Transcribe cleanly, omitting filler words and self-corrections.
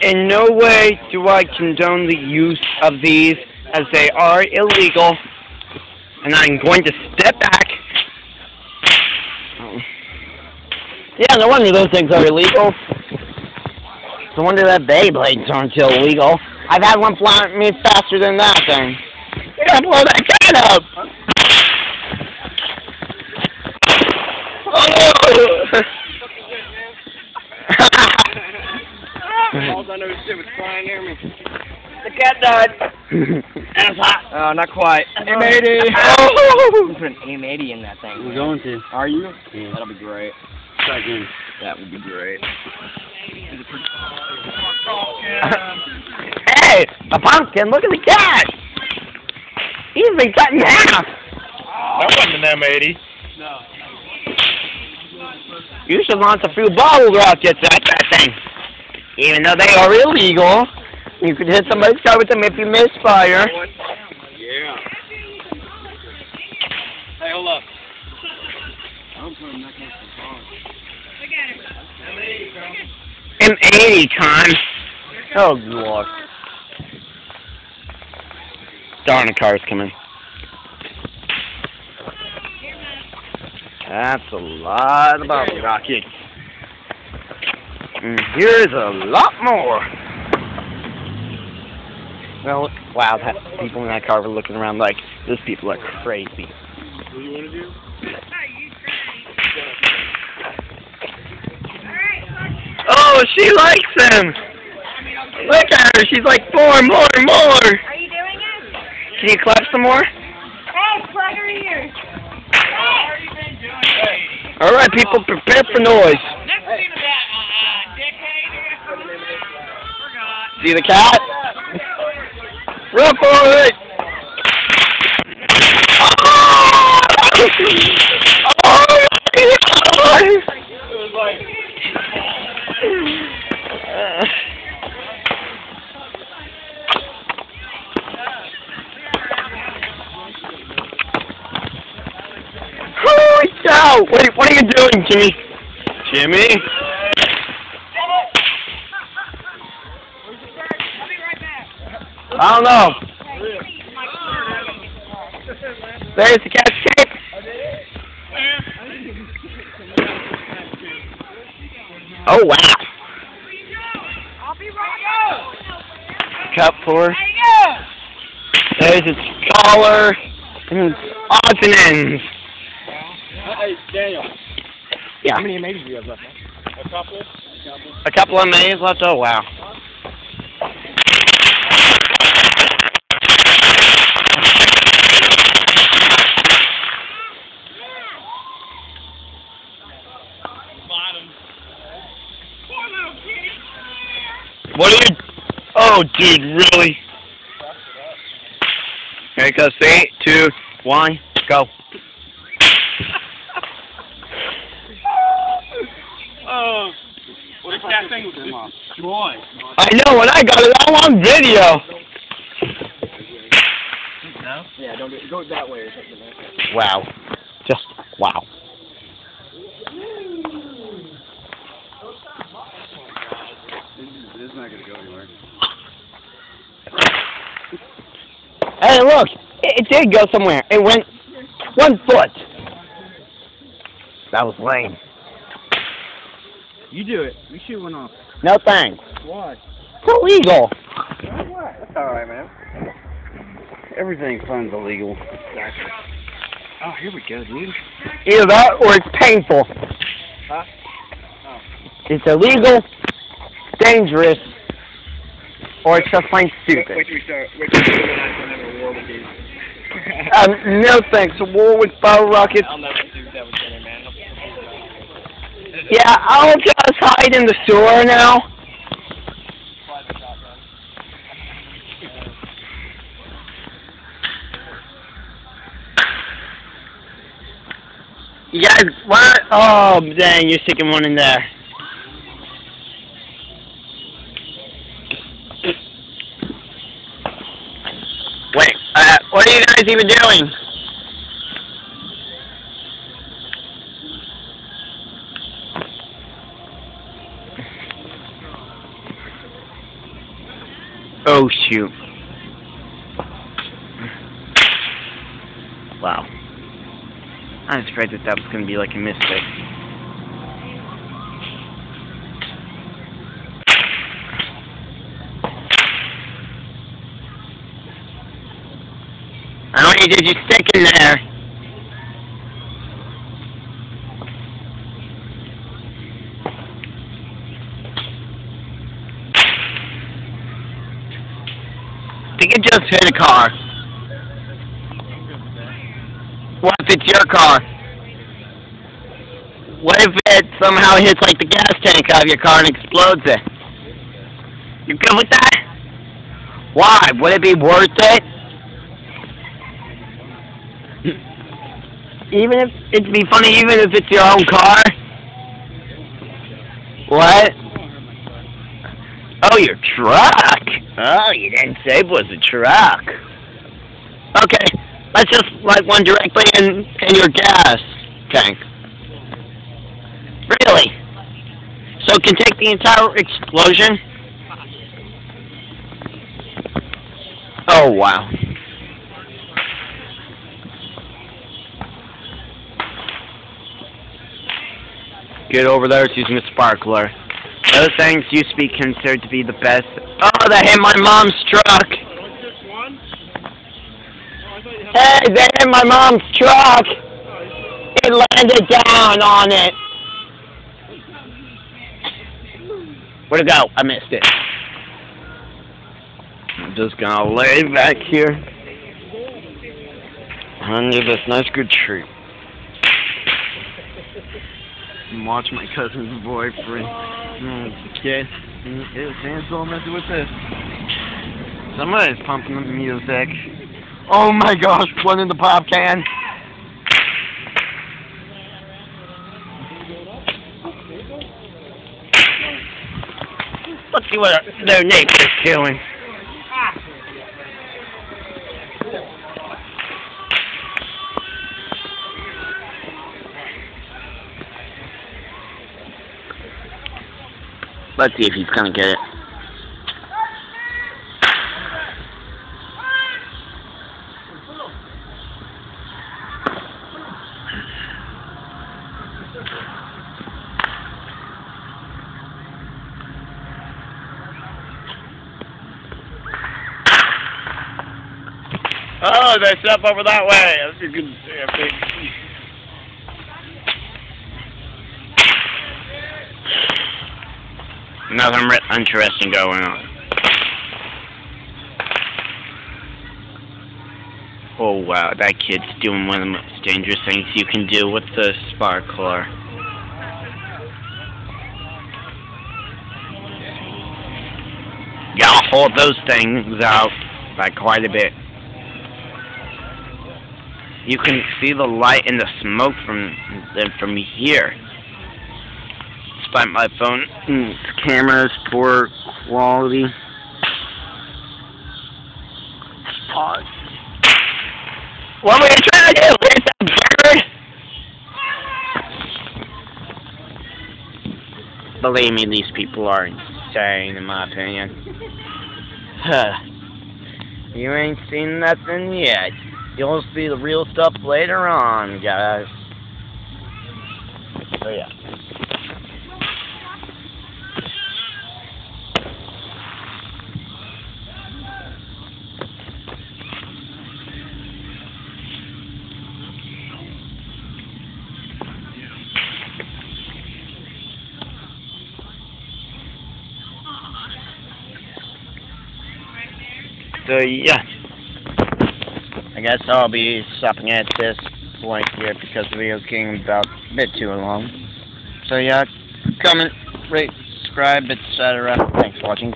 In no way do I condone the use of these, as they are illegal, and I'm going to step back. Yeah, no wonder those things are illegal. No wonder that Beyblades aren't illegal. I've had one fly at me faster than that thing. You gotta blow that can up! Oh! All I know shit was flying near me. The cat died. And it's hot. Oh, not quite. M80! Oh! Put an M80 in that thing. We're going to. Are you? Yeah. That'll be great. Try again. That would be great. Hey! A pumpkin! Look at the cat! He's been cut in half! That wasn't an M80. No. You should launch a few bottle rockets at that thing. Even though they are illegal, you could hit somebody's car with them if you misfire. Yeah. Hey, hold up. M80 time. Oh, Lord. Darn, a car's coming. That's a lot of bottle rockets. And here's a lot more. Well, wow, people in that car were looking around like, those people are crazy. What do you want to do? Oh, she likes him! Look at her, she's like, more! Are you doing it? Can you clap some more? Hey, plug her ears. Alright, people, prepare for noise. See the cat? Run for it! Holy cow! Wait, what are you doing, Jimmy? Jimmy? I don't know. There's the cat's shape. Oh, wow. I'll be right Cup for. There's its collar and its odds and ends. Hey, Daniel. Yeah. How many M80s do you have left? A couple? A couple of Mays left. Oh, wow. What are you? Oh, dude, really? Here it goes. 3, 2, 1, go. Oh. What if that thing was destroyed? I know, when I got it all on video. No? Yeah, don't go that way or something. Wow. Just wow. This is not going to go anywhere. Hey, look. It did go somewhere. It went 1 foot. That was lame. You do it. You shoot one off. No thanks. Why? It's illegal. That's alright, man. Everything fun's illegal. Oh, here we go, dude. Either that or it's painful. Huh? Oh. It's illegal, dangerous, or it's just plain stupid. Wait till we start. Wait till we have a war with these. No thanks. A war with bottle rockets. I'll never do that with dinner, man. Yeah, I'll just hide in the store now. You guys, what? Oh, dang, you're sticking one in there. Wait, what are you guys even doing? Oh, shoot. Wow. I was afraid that was going to be like a mistake. How many did you stick in there? I think it just hit a car. What if it's your car? What if it somehow hits like the gas tank out of your car and explodes it? You good with that? Why? Would it be worth it? Even if it'd be funny, even if it's your own car. What? Oh, your truck. Oh, you didn't say it was a truck. Okay, let's just light one directly in your gas tank. Really? So it can take the entire explosion? Oh, wow. Get over there, it's using a sparkler. Those things used to be considered to be the best. Oh, that hit my mom's truck! Hey, that hit my mom's truck! It landed down on it! Where'd it go? I missed it. I'm just gonna lay back here under this nice good tree and watch my cousin's boyfriend. Kid. His hands all messing with this. Somebody's pumping the music. Oh my gosh, one in the pop can. Let's see what their neighbor's doing. Let's see if he's gonna get it. Oh, they step over that way. As you can see, I think. Nothing interesting going on. Oh wow, that kid's doing one of the most dangerous things you can do with the sparkler. You gotta hold those things out by quite a bit. You can see the light and the smoke from here. Despite my phone camera's poor quality. Pause. What were you trying to do? Hit that bird? Believe me, these people are insane, in my opinion. You ain't seen nothing yet. You'll see the real stuff later on, guys. So yeah. So yeah, I guess I'll be stopping at this point here because the video's getting about a bit too long. So yeah, comment, rate, subscribe, etc. Thanks for watching.